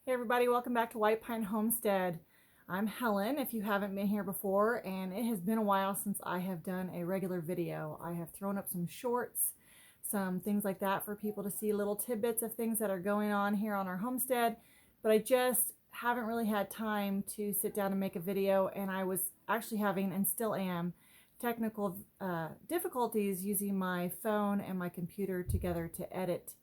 Hey everybody, welcome back to White Pine Homestead. I'm Helen, if you haven't been here before, and it has been a while since I have done a regular video. I have thrown up some shorts, some things like that for people to see, little tidbits of things that are going on here on our homestead, but I just haven't really had time to sit down and make a video, and I was actually having, and still am, technical difficulties using my phone and my computer together to edit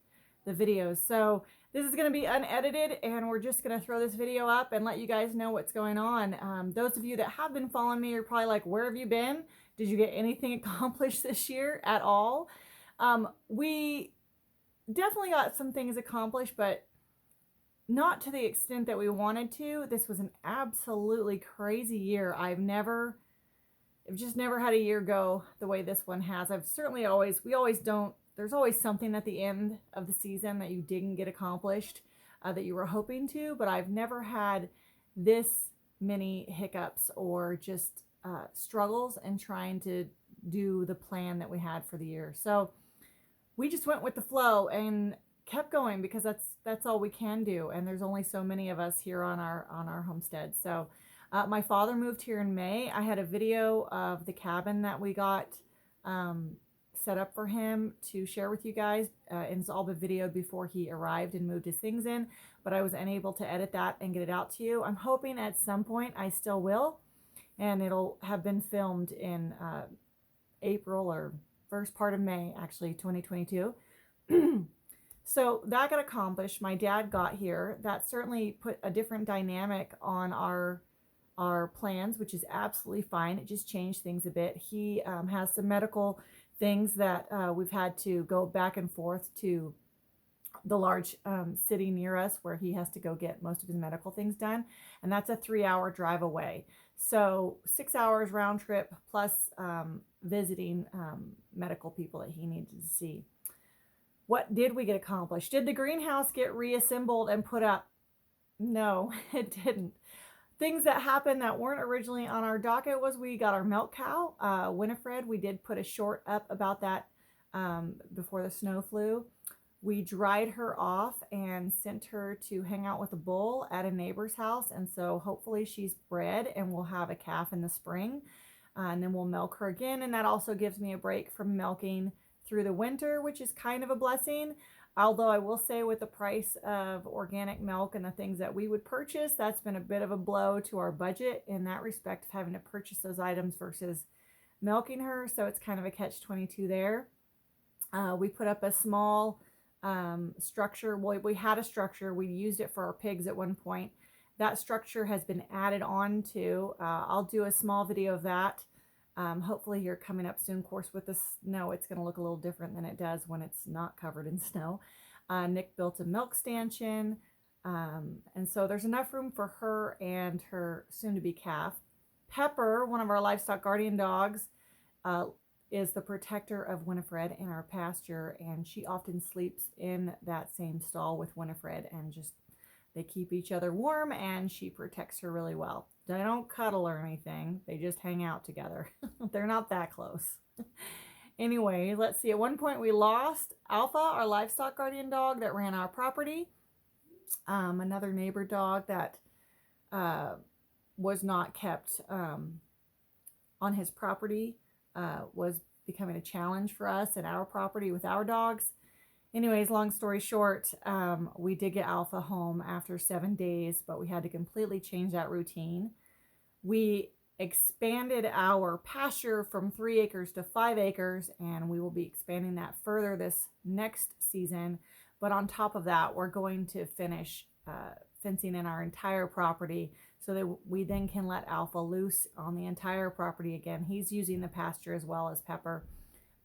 the videos. So this is going to be unedited, and we're just going to throw this video up and let you guys know what's going on. Those of you that have been following me are probably like, where have you been? Did you get anything accomplished this year at all? We definitely got some things accomplished, but not to the extent that we wanted to. This was an absolutely crazy year. I've just never had a year go the way this one has. There's always something at the end of the season that you didn't get accomplished that you were hoping to, but I've never had this many hiccups or just struggles in trying to do the plan that we had for the year. So we just went with the flow and kept going because that's all we can do, and there's only so many of us here on our homestead. So my father moved here in May. I had a video of the cabin that we got set up for him to share with you guys, and it's all been videoed before he arrived and moved his things in, but I was unable to edit that and get it out to you. I'm hoping at some point I still will, and it'll have been filmed in April or first part of May, actually, 2022. So that got accomplished. My dad got here. That certainly put a different dynamic on our plans, which is absolutely fine. It just changed things a bit. He has some medical things that we've had to go back and forth to the large city near us where he has to go get most of his medical things done, and that's a 3-hour drive away. So 6 hours round trip plus visiting medical people that he needed to see. What did we get accomplished? Did the greenhouse get reassembled and put up? No, it didn't. Things that happened that weren't originally on our docket was we got our milk cow, Winifred. We did put a short up about that before the snow flew. We dried her off and sent her to hang out with a bull at a neighbor's house, and so hopefully she's bred and we'll have a calf in the spring, and then we'll milk her again, and that also gives me a break from milking through the winter, which is kind of a blessing. Although I will say, with the price of organic milk and the things that we would purchase, that's been a bit of a blow to our budget in that respect of having to purchase those items versus milking her. So it's kind of a catch-22 there. We put up a small structure. Well, we had a structure. We used it for our pigs at one point. That structure has been added on to. I'll do a small video of that. Hopefully here coming up soon. Of course, with the snow, it's going to look a little different than it does when it's not covered in snow. Nick built a milk stanchion, and so there's enough room for her and her soon-to-be calf. Pepper, one of our livestock guardian dogs, is the protector of Winifred in our pasture, and she often sleeps in that same stall with Winifred, and just they keep each other warm, and she protects her really well. They don't cuddle or anything. They just hang out together. They're not that close. Anyway, let's see. At one point we lost Alpha, our livestock guardian dog that ran our property. Another neighbor dog that was not kept on his property was becoming a challenge for us and our property with our dogs. Anyways, long story short, we did get Alpha home after 7 days, but we had to completely change that routine. We expanded our pasture from 3 acres to 5 acres, and we will be expanding that further this next season. But on top of that, we're going to finish fencing in our entire property so that we then can let Alpha loose on the entire property again. He's using the pasture as well as Pepper,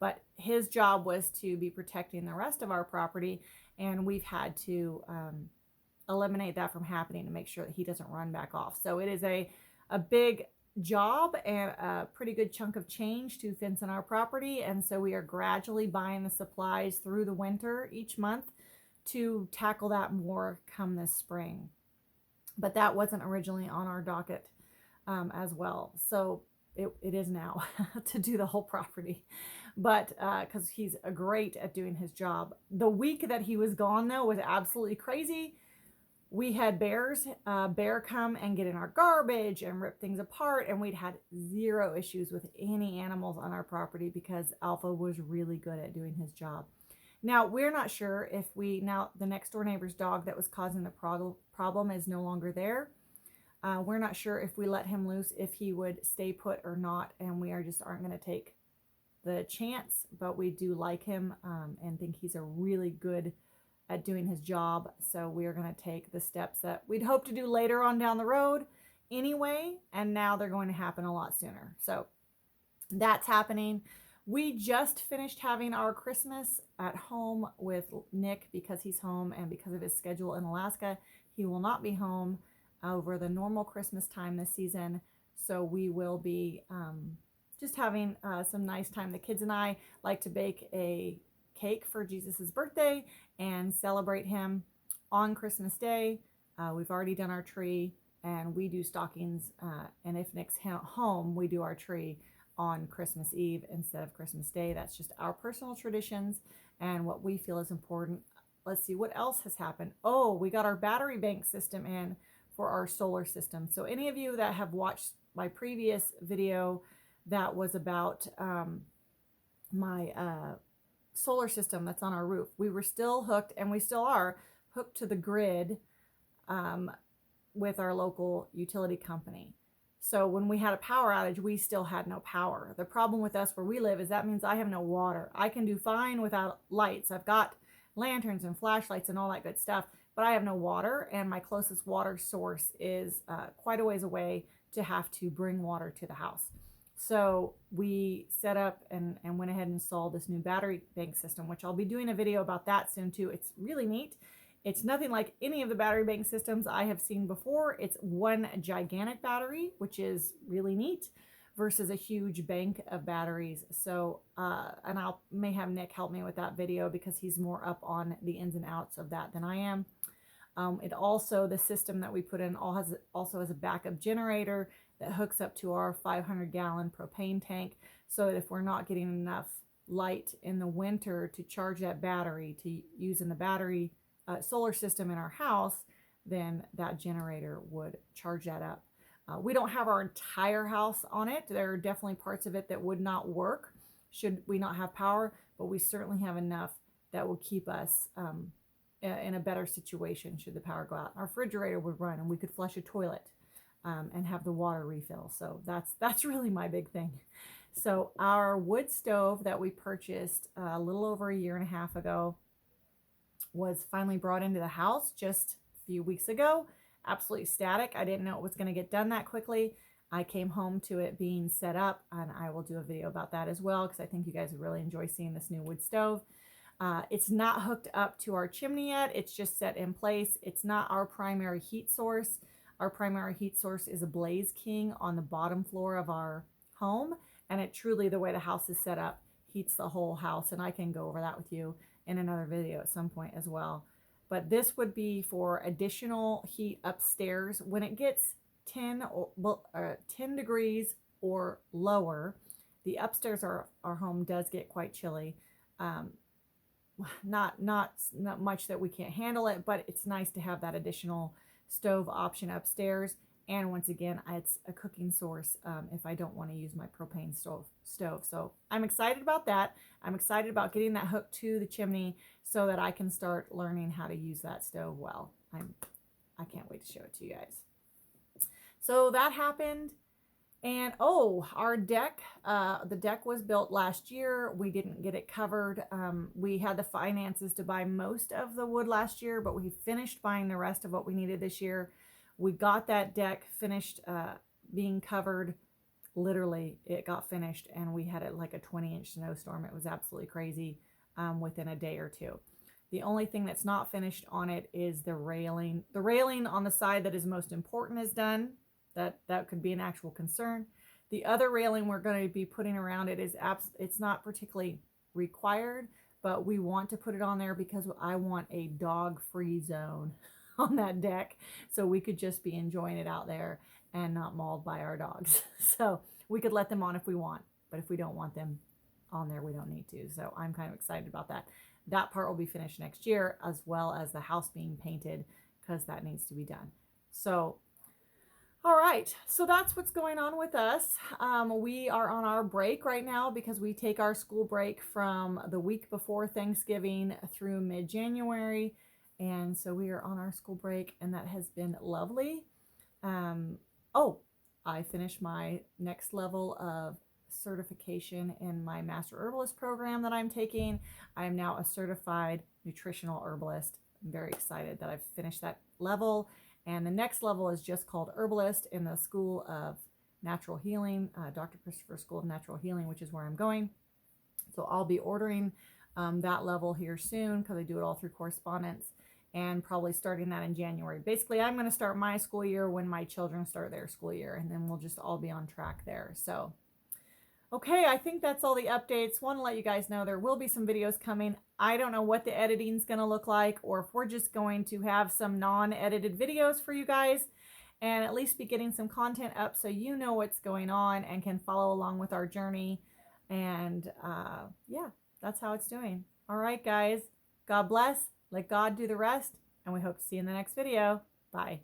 but his job was to be protecting the rest of our property, and we've had to eliminate that from happening to make sure that he doesn't run back off. So it is a big job and a pretty good chunk of change to fence in our property, and so we are gradually buying the supplies through the winter each month to tackle that more come this spring. But that wasn't originally on our docket as well. So it is now to do the whole property, but because he's great at doing his job. The week that he was gone, though, was absolutely crazy. We had bear come and get in our garbage and rip things apart, and we'd had zero issues with any animals on our property because Alpha was really good at doing his job. Now, we're not sure if now the next door neighbor's dog that was causing the problem is no longer there. We're not sure if we let him loose, if he would stay put or not, and we aren't going to take the chance, but we do like him and think he's a really good at doing his job. So we are going to take the steps that we'd hope to do later on down the road anyway, and now they're going to happen a lot sooner. So that's happening. We just finished having our Christmas at home with Nick because he's home, and because of his schedule in Alaska, he will not be home over the normal Christmas time this season. So we will be just having some nice time. The kids and I like to bake a cake for Jesus's birthday and celebrate him on Christmas Day. We've already done our tree, and we do stockings. And if Nick's home, we do our tree on Christmas Eve instead of Christmas Day. That's just our personal traditions and what we feel is important. Let's see what else has happened. Oh, we got our battery bank system in for our solar system. So any of you that have watched my previous video that was about my solar system that's on our roof, we were still hooked, and we still are hooked to the grid with our local utility company. So when we had a power outage, we still had no power. The problem with us where we live is that means I have no water. I can do fine without lights. I've got lanterns and flashlights and all that good stuff, but I have no water, and my closest water source is quite a ways away to have to bring water to the house. So we set up and went ahead and installed this new battery bank system, which I'll be doing a video about that soon too. It's really neat. It's nothing like any of the battery bank systems I have seen before. It's one gigantic battery, which is really neat, versus a huge bank of batteries. So, and may have Nick help me with that video because he's more up on the ins and outs of that than I am. It also, the system that we put in also has a backup generator that hooks up to our 500-gallon propane tank, so that if we're not getting enough light in the winter to charge that battery to use in the battery solar system in our house, then that generator would charge that up. We don't have our entire house on it. There are definitely parts of it that would not work should we not have power, but we certainly have enough that will keep us in a better situation should the power go out. Our refrigerator would run, and we could flush a toilet and have the water refill. So that's really my big thing. So our wood stove that we purchased a little over a year and a half ago was finally brought into the house just a few weeks ago. Absolutely static. I didn't know it was going to get done that quickly. I came home to it being set up, and I will do a video about that as well because I think you guys would really enjoy seeing this new wood stove. It's not hooked up to our chimney yet. It's just set in place. It's not our primary heat source. Our primary heat source is a Blaze King on the bottom floor of our home, and it truly, the way the house is set up, heats the whole house, and I can go over that with you in another video at some point as well. But this would be for additional heat upstairs. When it gets 10 degrees or lower, the upstairs our home does get quite chilly. Not much that we can't handle it, but it's nice to have that additional stove option upstairs. And once again, it's a cooking source if I don't want to use my propane stove. So I'm excited about that. I'm excited about getting that hooked to the chimney so that I can start learning how to use that stove well. I can't wait to show it to you guys. So that happened. And our deck, the deck was built last year. We didn't get it covered. We had the finances to buy most of the wood last year, but we finished buying the rest of what we needed this year. We got that deck finished being covered. Literally, it got finished, and we had it like a 20-inch snowstorm. It was absolutely crazy within a day or two. The only thing that's not finished on it is the railing. The railing on the side that is most important is done. That could be an actual concern. The other railing we're going to be putting around it is it's not particularly required, but we want to put it on there because I want a dog-free zone on that deck, so we could just be enjoying it out there and not mauled by our dogs. So we could let them on if we want, but if we don't want them on there, we don't need to. So I'm kind of excited about that. That part will be finished next year, as well as the house being painted, because that needs to be done. So, all right, so that's what's going on with us. We are on our break right now because we take our school break from the week before Thanksgiving through mid-January. And so we are on our school break, and that has been lovely. Oh, I finished my next level of certification in my Master Herbalist program that I'm taking. I am now a certified nutritional herbalist. I'm very excited that I've finished that level. And the next level is just called Herbalist in the School of Natural Healing, Dr. Christopher School of Natural Healing, which is where I'm going. So I'll be ordering that level here soon because I do it all through correspondence, and probably starting that in January. Basically, I'm going to start my school year when my children start their school year, and then we'll just all be on track there. So, okay, I think that's all the updates. Want to let you guys know there will be some videos coming. I don't know what the editing is going to look like, or if we're just going to have some non-edited videos for you guys and at least be getting some content up so you know what's going on and can follow along with our journey. And yeah, that's how it's doing. All right, guys. God bless. Let God do the rest. And we hope to see you in the next video. Bye.